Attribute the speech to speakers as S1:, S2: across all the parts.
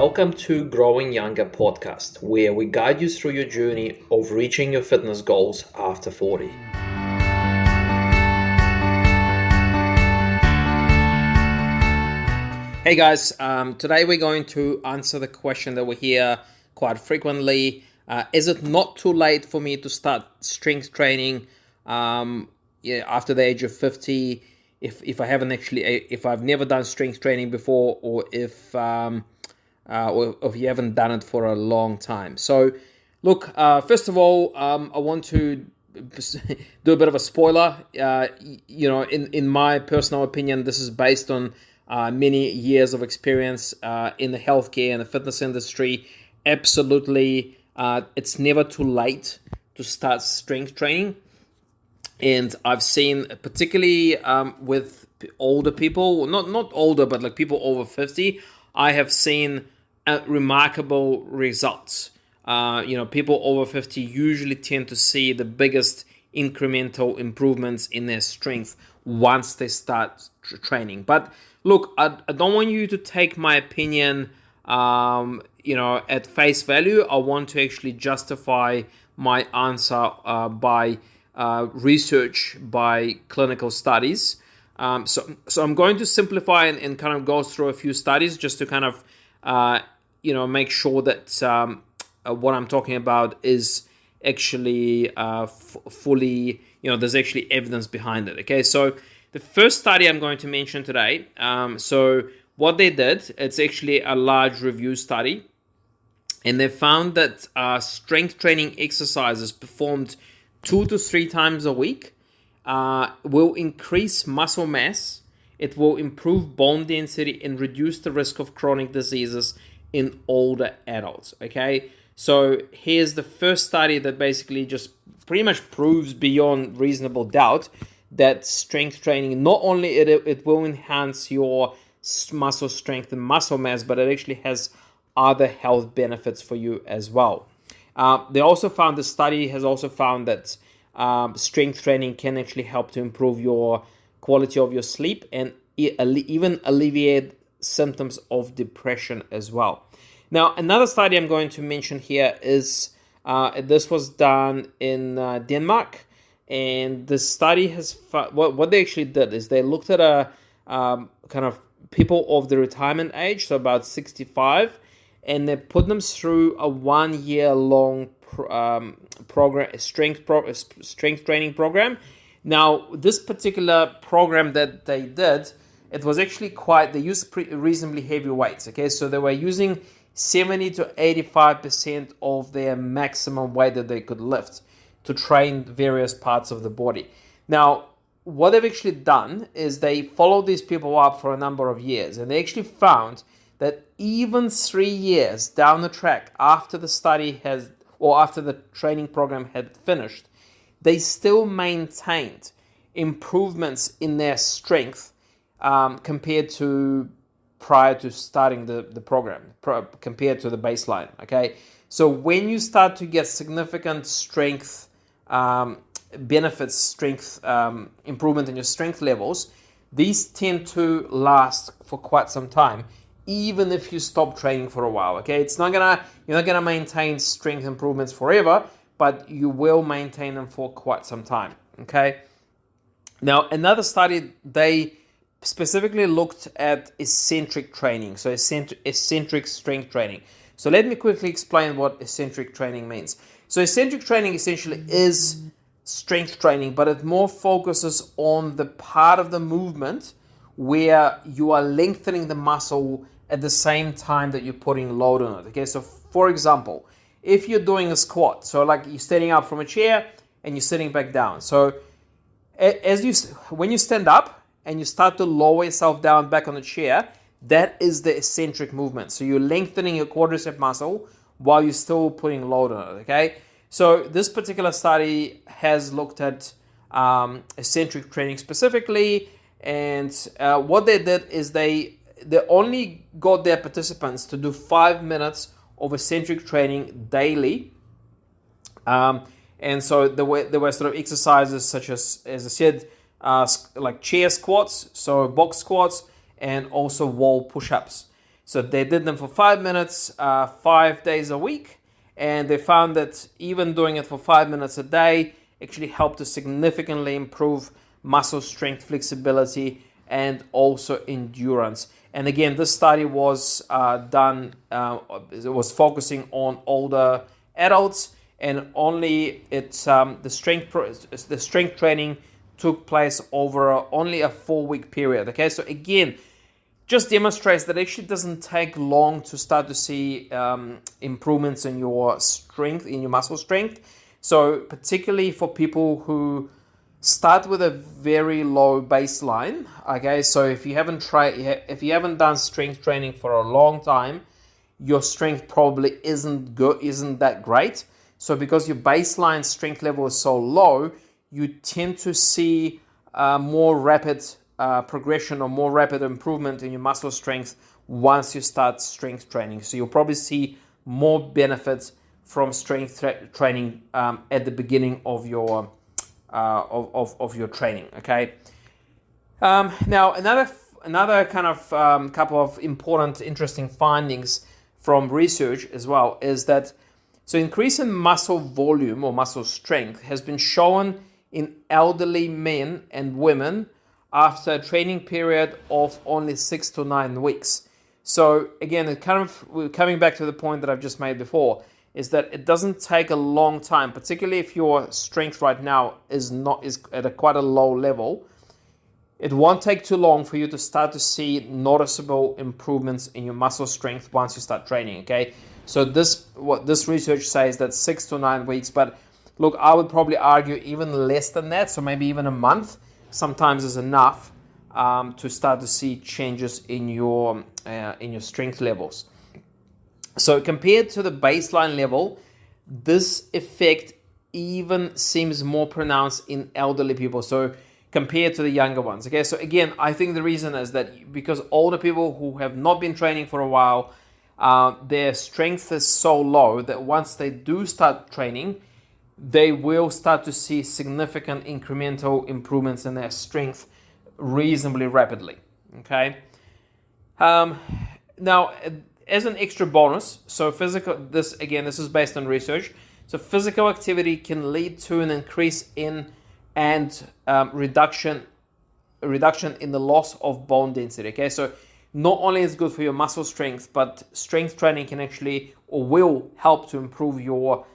S1: Welcome to Growing Younger podcast, where we guide you through your journey of reaching your fitness goals after 40. Hey guys, today we're going to answer the question that we hear quite frequently. Is it not too late for me to start strength training after the age of 50? If I haven't if I've never done strength training before, or if you haven't done it for a long time. So, look, first of all, I want to do a bit of a spoiler. In my personal opinion, this is based on many years of experience in the healthcare and the fitness industry. Absolutely, it's never too late to start strength training. And I've seen, particularly with older people, not older, but like people over 50, I have seen remarkable results. People over 50 usually tend to see the biggest incremental improvements in their strength once they start training. But look, I don't want you to take my opinion, at face value. I want to actually justify my answer by research, by clinical studies. So I'm going to simplify and kind of go through a few studies just to kind of, make sure that what I'm talking about is actually fully, there's actually evidence behind it. Okay, so the first study I'm going to mention today, so what they did, it's actually a large review study, and they found that strength training exercises performed 2 to 3 times a week will increase muscle mass. It will improve bone density and reduce the risk of chronic diseases in older adults. Okay, so here's the first study that basically just pretty much proves beyond reasonable doubt that strength training, not only it will enhance your muscle strength and muscle mass, but it actually has other health benefits for you as well. The study has also found that strength training can actually help to improve your quality of your sleep and even alleviate symptoms of depression as well. Now, another study I'm going to mention here is this was done in Denmark, and the study has what they actually did is they looked at a kind of people of the retirement age, so about 65, and they put them through a 1 year long program, strength training program. Now, this particular program that they did, it was actually they used reasonably heavy weights. Okay, so they were using 70 to 85% of their maximum weight that they could lift to train various parts of the body. Now, what they've actually done is they followed these people up for a number of years, and they actually found that even 3 years down the track after the study after the training program had finished, they still maintained improvements in their strength compared to prior to starting the program, compared to the baseline. Okay, so when you start to get significant strength benefits, strength improvement in your strength levels, these tend to last for quite some time, even if you stop training for a while. Okay, you're not gonna maintain strength improvements forever, but you will maintain them for quite some time. Okay, now another study, they specifically looked at eccentric training, so eccentric strength training. So let me quickly explain what eccentric training means. So eccentric training essentially is strength training, but it more focuses on the part of the movement where you are lengthening the muscle at the same time that you're putting load on it. Okay, so for example, if you're doing a squat, so like you're standing up from a chair and you're sitting back down. So when you stand up and you start to lower yourself down back on the chair, that is the eccentric movement. So you're lengthening your quadricep muscle while you're still putting load on it. Okay, so this particular study has looked at eccentric training specifically, and what they did is they only got their participants to do 5 minutes of eccentric training daily. And so there were sort of exercises such as I said, like chair squats, so box squats, and also wall push-ups. So they did them for 5 minutes, 5 days a week, and they found that even doing it for 5 minutes a day actually helped to significantly improve muscle strength, flexibility, and also endurance. And again, this study was it was focusing on older adults, and only the strength training took place over only a 4-week period. Okay, so again, just demonstrates that it actually doesn't take long to start to see improvements in your strength, in your muscle strength. So particularly for people who start with a very low baseline. Okay, so if you haven't done strength training for a long time, your strength probably isn't that great. So because your baseline strength level is so low, you tend to see more rapid progression or more rapid improvement in your muscle strength once you start strength training. So you'll probably see more benefits from strength training at the beginning of your training. Okay. Now another kind of couple of important, interesting findings from research as well is that increase in muscle volume or muscle strength has been shown in elderly men and women after a training period of only 6 to 9 weeks. So again, we're coming back to the point that I've just made before, is that it doesn't take a long time, particularly if your strength right now is at quite a low level. It won't take too long for you to start to see noticeable improvements in your muscle strength once you start training. Okay, so what this research says that 6 to 9 weeks, but look, I would probably argue even less than that. So maybe even a month sometimes is enough to start to see changes in your strength levels. So compared to the baseline level, this effect even seems more pronounced in elderly people. So compared to the younger ones. Okay, so again, I think the reason is that because older people who have not been training for a while, their strength is so low that once they do start training, they will start to see significant incremental improvements in their strength reasonably rapidly. Okay. Now, as an extra bonus, so this is based on research. So physical activity can lead to an increase in and reduction in the loss of bone density. Okay, so not only is it good for your muscle strength, but strength training can actually or will help to improve your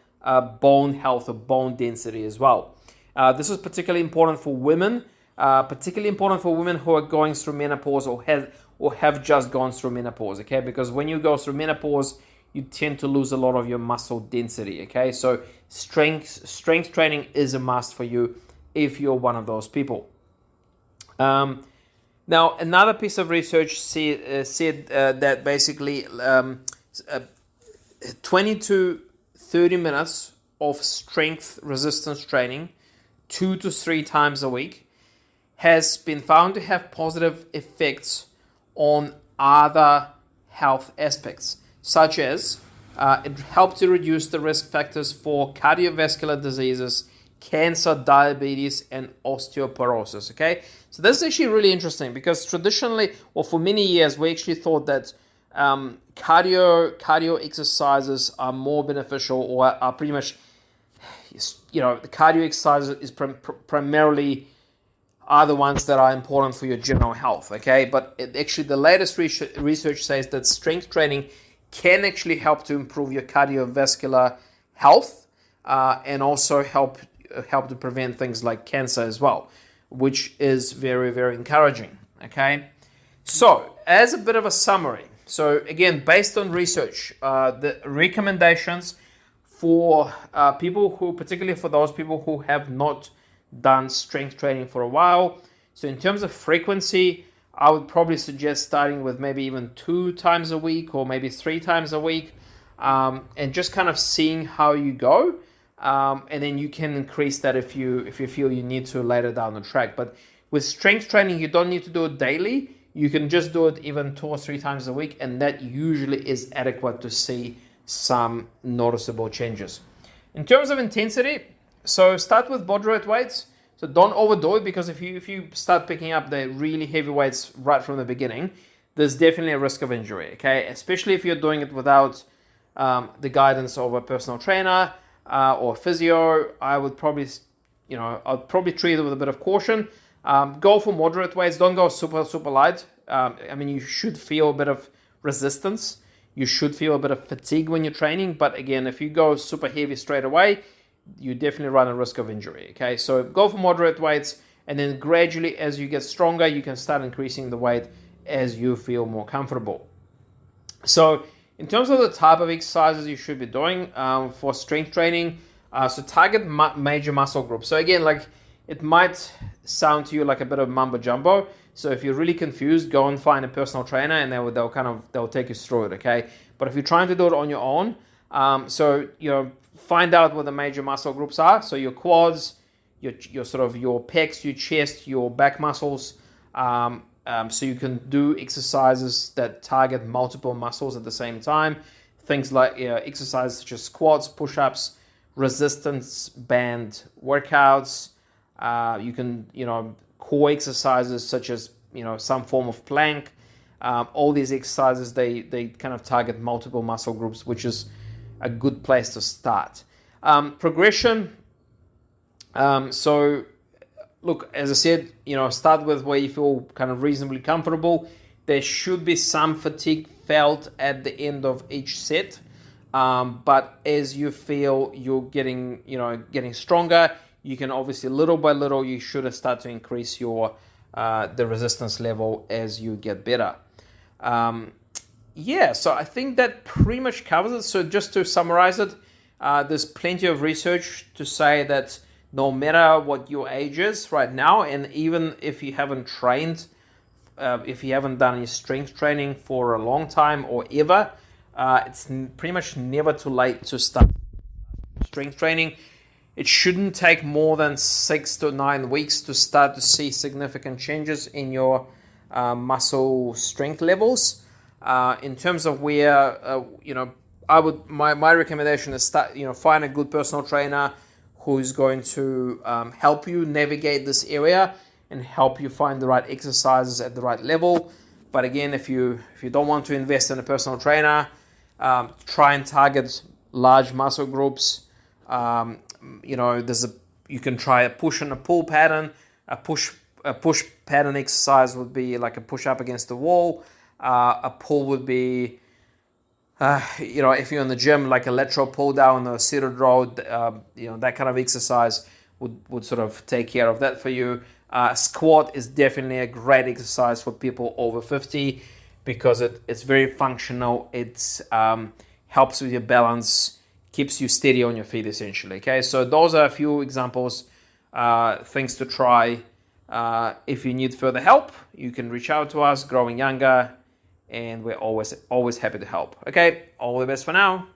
S1: bone health or bone density as well. This is particularly important for women, who are going through menopause or have just gone through menopause. Okay, because when you go through menopause, you tend to lose a lot of your muscle density. Okay, so strength training is a must for you if you're one of those people. Now, another piece of research said that basically 20 to 30 minutes of strength resistance training 2 to 3 times a week has been found to have positive effects on other health aspects, such as it helped to reduce the risk factors for cardiovascular diseases, cancer, diabetes, and osteoporosis. Okay, so this is actually really interesting because traditionally, or for many years, we actually thought that cardio exercises are more beneficial, or are pretty much, the cardio exercises is primarily are the ones that are important for your general health. Okay, but actually the latest research says that strength training can actually help to improve your cardiovascular health and also help to prevent things like cancer as well, which is very, very encouraging. Okay, so as a bit of a summary, so again, based on research, the recommendations for particularly for those people who have not done strength training for a while. So in terms of frequency, I would probably suggest starting with maybe even 2 times a week or maybe 3 times a week, and just kind of seeing how you go. And then you can increase that if you feel you need to later down the track. But with strength training, you don't need to do it daily. You can just do it even 2 or 3 times a week, and that usually is adequate to see some noticeable changes. In terms of intensity, so start with moderate weights. So don't overdo it, because if you start picking up the really heavy weights right from the beginning, there's definitely a risk of injury, okay? Especially if you're doing it without the guidance of a personal trainer or physio. I'd probably treat it with a bit of caution. Go for moderate weights. Don't go super, super light. You should feel a bit of resistance. You should feel a bit of fatigue when you're training. But again, if you go super heavy straight away, you definitely run a risk of injury, okay? So go for moderate weights, and then gradually, as you get stronger, you can start increasing the weight as you feel more comfortable. So in terms of the type of exercises you should be doing for strength training, so target major muscle groups. So again, like, it might sound to you like a bit of mumbo jumbo. So if you're really confused, go and find a personal trainer, and they'll take you through it, okay? But if you're trying to do it on your own, find out what the major muscle groups are. So your quads, your sort of your pecs, your chest, your back muscles. So you can do exercises that target multiple muscles at the same time. Things like exercises such as squats, push-ups, resistance band workouts. You can, core exercises such as, some form of plank. All these exercises, they kind of target multiple muscle groups, which is a good place to start. Progression. So look, as I said, start with where you feel kind of reasonably comfortable. There should be some fatigue felt at the end of each set. But as you feel you're getting stronger, you can obviously little by little, you should start to increase your the resistance level as you get better. So I think that pretty much covers it. So just to summarize it, there's plenty of research to say that no matter what your age is right now, and even if you haven't trained, if you haven't done any strength training for a long time or ever, it's pretty much never too late to start strength training. It shouldn't take more than 6 to 9 weeks to start to see significant changes in your muscle strength levels. In terms of where, my recommendation is find a good personal trainer who's going to help you navigate this area and help you find the right exercises at the right level. But again, if you don't want to invest in a personal trainer, try and target large muscle groups. You can try a push and a pull pattern. A push pattern exercise would be like a push up against the wall. A pull would be, if you're in the gym, like a lateral pull down or seated row. That kind of exercise would sort of take care of that for you. Squat is definitely a great exercise for people over 50 because it's very functional. It helps with your balance, keeps you steady on your feet essentially. Okay, so those are a few examples, things to try. If you need further help, you can reach out to us, Growing Younger, and we're always happy to help. Okay, all the best for now.